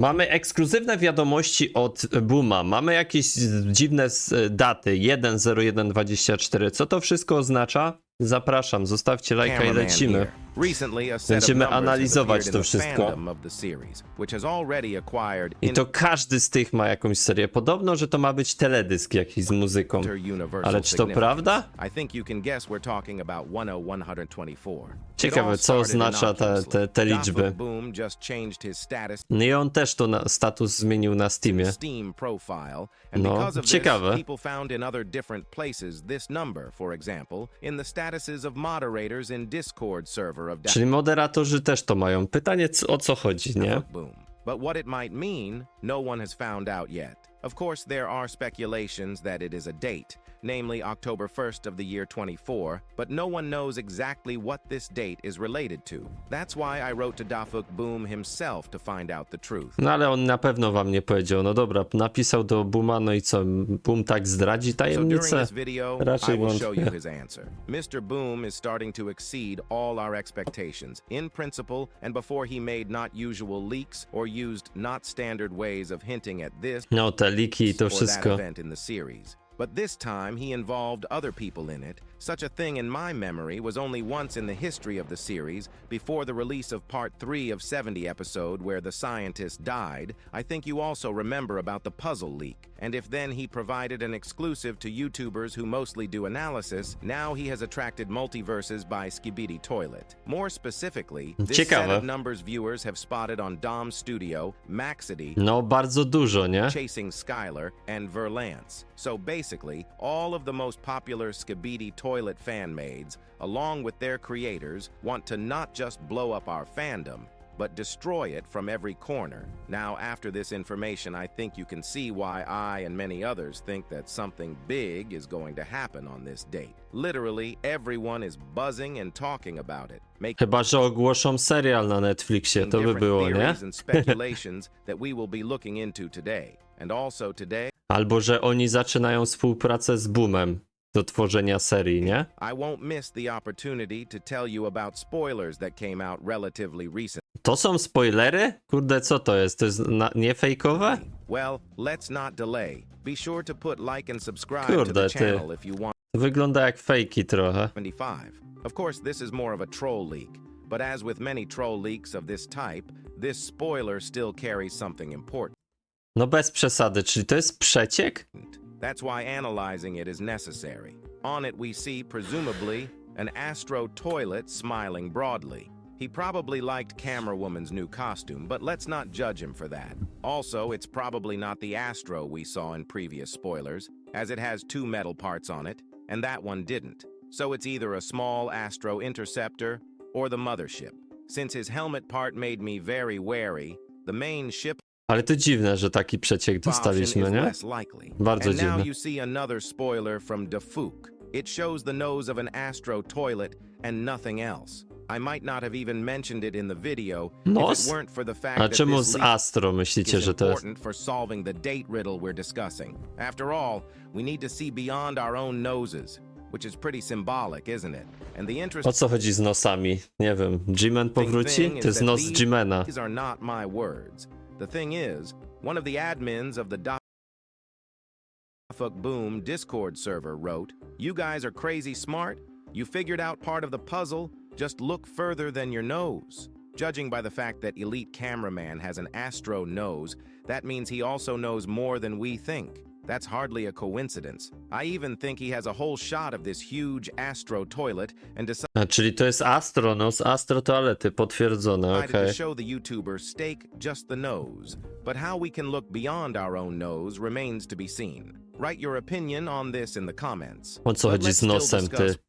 Mamy ekskluzywne wiadomości od Booma, mamy jakieś dziwne daty, 1/01/24. Co to wszystko oznacza? Zapraszam, zostawcie lajka i lecimy. Będziemy analizować to wszystko. I to każdy z tych ma jakąś serię. Podobno, że to ma być teledysk jakiś z muzyką. Ale czy to prawda? Ciekawe, co oznacza te liczby. No i on też to status zmienił na Steamie. No, ciekawe. Czyli moderatorzy też to mają. Pytanie, o co chodzi, nie? But what it might mean, no one has found out yet. Of course, there are speculations that it is a date, namely October 1st of the year 24, but no one knows exactly what this date is related to. That's why I wrote to Dafuq Boom himself to find out the truth. No ale on na pewno wam nie powiedział. No dobra, napisał do Booma, no i co? Boom tak zdradzi tajemnicę? Raczej wątpię. Mr. Boom is starting to exceed all our expectations, in principle, and before he made not usual leaks or used not standard ways of hinting at this No, te liki i to or that wszystko. event in the series. But this time he involved other people in it. Such a thing in my memory was only once in the history of the series, before the release of part 3 of 70 episode where the scientist died. I think you also remember about the puzzle leak. And if then he provided an exclusive to YouTubers who mostly do analysis, now he has attracted multiverses by Skibidi Toilet. More specifically, this set of numbers viewers have spotted on Dom's studio, Maxity, No, bardzo dużo, nie? Chasing Skylar, and Verlance. So basically, all of the most popular Skibidi Toilet fan-maids, along with their creators, want to not just blow up our fandom, but destroy it from every corner. Now, after this information, I think you can see why I and many others think that something big is going to happen on this date. Literally, everyone is buzzing and talking about it. Chyba że ogłoszą serial na Netflixie, to by było, nie? And speculations that we will be looking into today. And also today, Albo że oni zaczynają współpracę z Boomem do tworzenia serii, nie? I won't miss the opportunity to tell you about spoilers that came out relatively recently. To są spoilery? Kurde, co to jest? To jest nie fejkowe? Well, let's not delay. Be sure to put like and subscribe to Kurde, the ty. channel if you want. To wygląda jak fejki trochę. 75. Of course, this is more of a troll leak, but as with many troll leaks of this type, this spoiler still carries something important. No bez przesady, czyli to jest przeciek? That's why analyzing it is necessary. On it we see, presumably, an Astro toilet smiling broadly. He probably liked Camera Woman's new costume, but let's not judge him for that. Also, it's probably not the Astro we saw in previous spoilers, as it has 2 metal parts on it, and that one didn't. So it's either a small Astro interceptor or the mothership. Since his helmet part made me very wary, the main ship Ale to dziwne, że taki przeciek dostaliśmy, nie? Bardzo dziwne. Now you see another spoiler from Dafuq. It shows the nose of an Astro toilet and nothing else. I might not have even mentioned it in the video if it weren't for the fact A that czemu this z leak Astro myślicie, is że to jest? important for solving the date riddle we're discussing. After all, we need to see beyond our own noses, which is pretty symbolic, isn't it? And the O co chodzi z nosami? Nie wiem, G-Man powróci? To jest nos G-Mana. These are not my words. The thing is, one of the admins of the Dafuq Boom Discord server wrote, "You guys are crazy smart. You figured out part of the puzzle. Just look further than your nose." Judging by the fact that Elite Cameraman has an Astro nose, that means he also knows more than we think. That's hardly a coincidence. I even think he has a whole shot of this huge Astro toilet and decided Czyli to jest Astro, nos Astro toalety, potwierdzone, okej. to show the YouTuber stake just the nose. But how we can look beyond our own nose remains to be seen. Write your opinion on this in the comments. O co But chodzi let's z still nosem, discuss ty?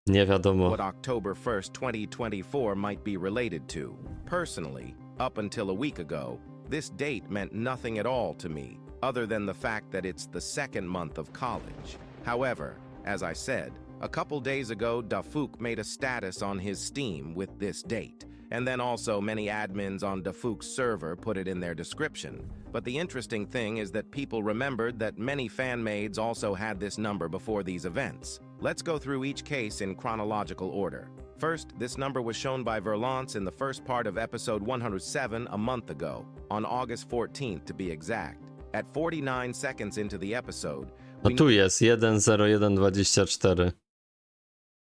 Nie wiadomo. what October 1st, 2024 might be related to. Personally, up until a week ago, this date meant nothing at all to me, other than the fact that it's the 2nd month of college. However, as I said, a couple days ago, Dafuq made a status on his Steam with this date, and then also many admins on Dafuq's server put it in their description. But the interesting thing is that people remembered that many fan-maids also had this number before these events. Let's go through each case in chronological order. First, this number was shown by Verlance in the first part of episode 107 a month ago, on August 14th to be exact. At 49 seconds into the episode, No tu jest 10124.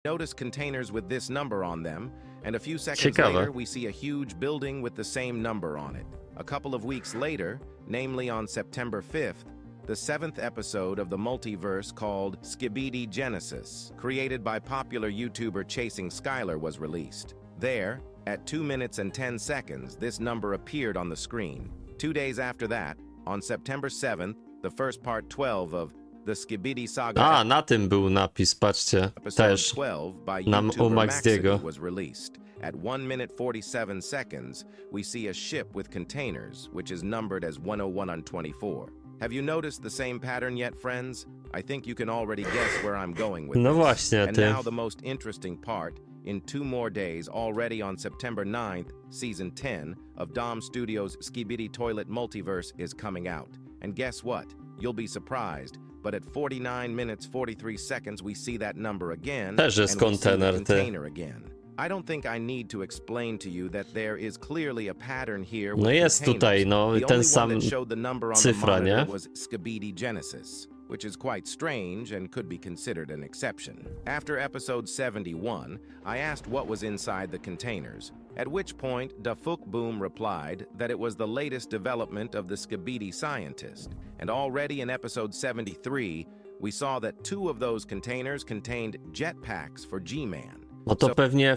notice containers with this number on them, and a few seconds Ciekawe. later we see a huge building with the same number on it. A couple of weeks later, namely on September 5th, the 7th episode of the multiverse called Skibidi Genesis, created by popular YouTuber Chasing Skylar, was released. There, at 2 minutes and 10 seconds, this number appeared on the screen. 2 days after that, on September 7th, the first part 12 of the Skibidi Saga A, na tym był napis, patrzcie. episode Też 12 by nam u YouTuber Maxiego. Maxity was released. At 1 minute 47 seconds, we see a ship with containers, which is numbered as 101 on 24. Have you noticed the same pattern yet, friends? I think you can already guess where I'm going with No this. właśnie, And ty. now the most interesting part. In 2 more days, already on September 9th, Season 10 of Dom Studios' Skibidi Toilet Multiverse is coming out. And guess what? You'll be surprised, but at 49 minutes 43 seconds we see that number again, Też jest and we see the kontener, ty. container again. I don't think I need to explain to you that there is clearly a pattern here with No jest containers. tutaj, no, The ten only sam one that showed the number on cyfra, the nie? monitor was Skibidi Genesis, which is quite strange and could be considered an exception. After episode 71, I asked what was inside the containers, at which point Dafuq Boom replied that it was the latest development of the Skibidi scientist, and already in episode 73, we saw that 2 of those containers contained jetpacks for G-Man. No to pewnie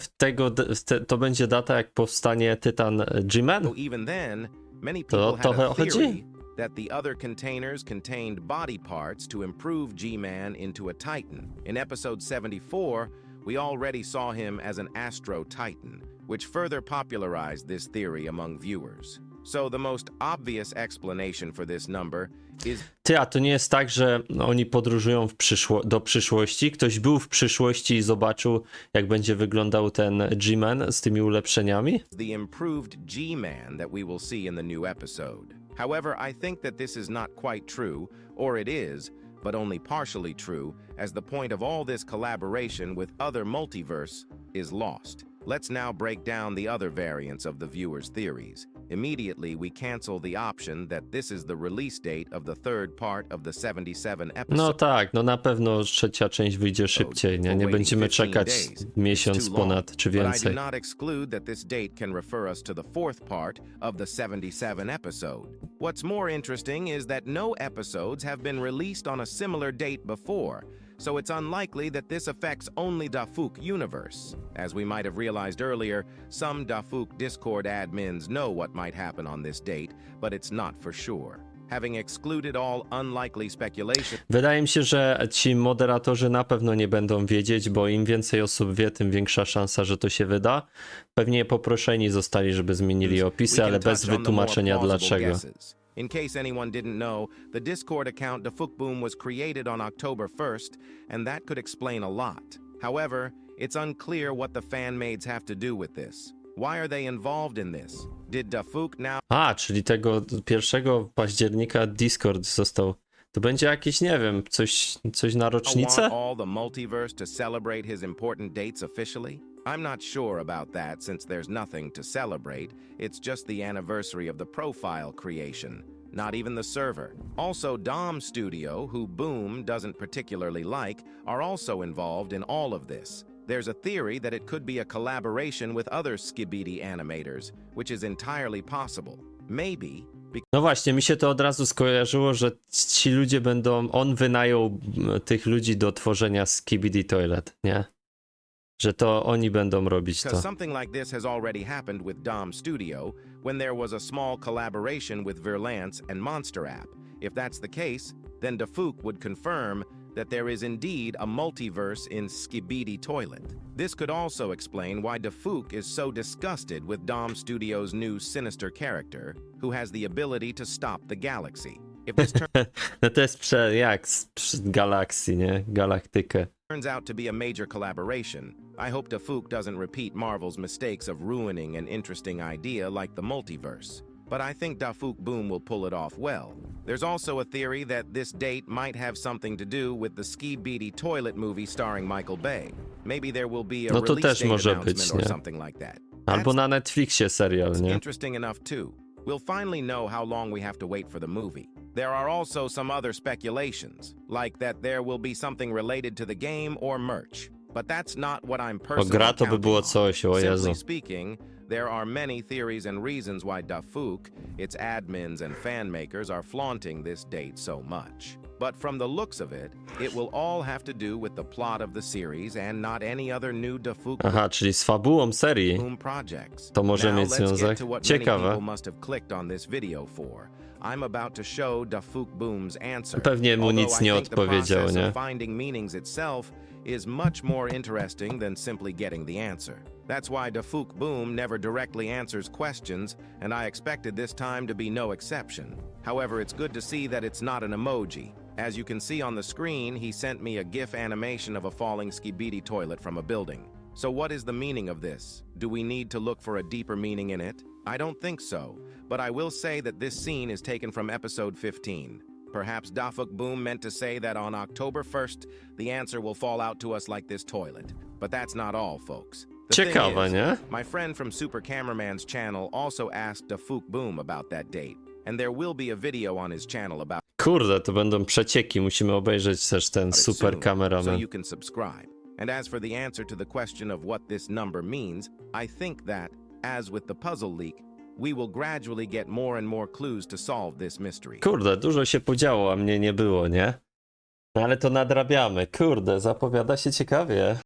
to będzie data, jak powstanie Tytan G-Man? So even then, many To people had a chodzi? theory that the other containers contained body parts to improve G-Man into a Titan. In episode 74, we already saw him as an Astro Titan, which further popularized this theory among viewers. So the most obvious explanation for this number is... Ty, a to nie jest tak, że oni podróżują do przyszłości? Ktoś był w przyszłości i zobaczył, jak będzie wyglądał ten G-Man z tymi ulepszeniami? the improved G-Man that we will see in the new episode. However, I think that this is not quite true, or it is, but only partially true, as the point of all this collaboration with other multiverse is lost. Let's now break down the other variants of the viewer's theories. Immediately, we cancel the option that this is the release date of the 3rd part of the 77 episode. No tak, no na pewno trzecia część wyjdzie szybciej, nie? Nie będziemy czekać miesiąc ponad czy But I do więcej. not exclude that this date can refer us to the 4th part of the 77 episode. What's more interesting is that no episodes have been released on a similar date before, so it's unlikely that this affects only Dafuq universe. As we might have realized earlier, some Dafuq Discord admins know what might happen on this date, but it's not for sure. Having excluded all unlikely speculation, Wydaje mi się, że ci moderatorzy na pewno nie będą wiedzieć, bo im więcej osób wie, tym większa szansa, że to się wyda. Pewnie poproszeni zostali, żeby zmienili opisy, we ale can bez touch on the more wytłumaczenia plausible dlaczego. guesses. In case anyone didn't know, the Discord account Dafuq Boom was created on October 1st, and that could explain a lot. However, it's unclear what the fan-maids have to do with this. Why are they involved in this? Did Dafuq now A, czyli tego 1 października Discord został. To będzie jakieś, nie wiem, coś na rocznicę? want all the multiverse to celebrate his important dates officially? I'm not sure about that since there's nothing to celebrate. It's just the anniversary of the profile creation, not even the server. Also, Dom Studio, who Boom doesn't particularly like, are also involved in all of this. There's a theory that it could be a collaboration with other Skibidi animators, which is entirely possible. Maybe No właśnie, mi się to od razu skojarzyło, że ci ludzie on wynajął tych ludzi do tworzenia Skibidi Toilet, nie? Że to oni będą robić to. because something like this has already happened with Dom Studio when there was a small collaboration with Verlance and Monster App. If that's the case, then Dafuq would confirm that there is indeed a multiverse in Skibidi Toilet. This could also explain why Dafuq is so disgusted with Dom Studio's new sinister character, who has the ability to stop the galaxy. If this No to jest jak z galakcji, nie? Galaktykę. turns out to be a major collaboration, I hope Dafuq doesn't repeat Marvel's mistakes of ruining an interesting idea like the multiverse. but I think Dafuq Boom will pull it off well. There's also a theory that this date might have something to do with the Skibidi toilet movie starring Michael Bay. Maybe there will be a No to release też date może announcement być, or nie? something like that. Albo na Netflixie serial, nie? Interesting enough too. We'll finally know how long we have to wait for the movie. There are also some other speculations, like that there will be something related to the game or merch. But that's not what I'm O, personally gra to by counting było on. coś, o Jezu. Simply speaking, there are many theories and reasons why Dafuq, its admins and fan makers are flaunting this date so much. But from the looks of it, it will all have to do with the plot of the series and not any other new Dafuq Aha, czyli z fabułą serii Boom projects. to może Now mieć let's get związek. to what many Ciekawe. people must have clicked on this video for. I'm about to show Dafuq Boom's answer. Pewnie mu nic Although I nie think the odpowiedział, process nie? of finding meanings itself is much more interesting than simply getting the answer. That's why Dafuq Boom never directly answers questions, and I expected this time to be no exception. However, it's good to see that it's not an emoji. As you can see on the screen, he sent me a GIF animation of a falling Skibidi toilet from a building. So what is the meaning of this? Do we need to look for a deeper meaning in it? I don't think so, but I will say that this scene is taken from episode 15. Perhaps Dafuq Boom meant to say that on October 1st, the answer will fall out to us like this toilet. But that's not all, folks. The thing Ciekawe, is, nie? my friend from Super Cameraman's channel also asked Dafuq Boom about that date, and there will be a video on his channel about Kurde, to będą przecieki. Musimy obejrzeć też ten it super soon, so kameraman. you can subscribe. And as for the answer to the question of what this number means, I think that, as with the puzzle leak, we will gradually get more and more clues to solve this mystery. Kurde, dużo się podziało, a mnie nie było, nie? No ale to nadrabiamy. Kurde, zapowiada się ciekawie.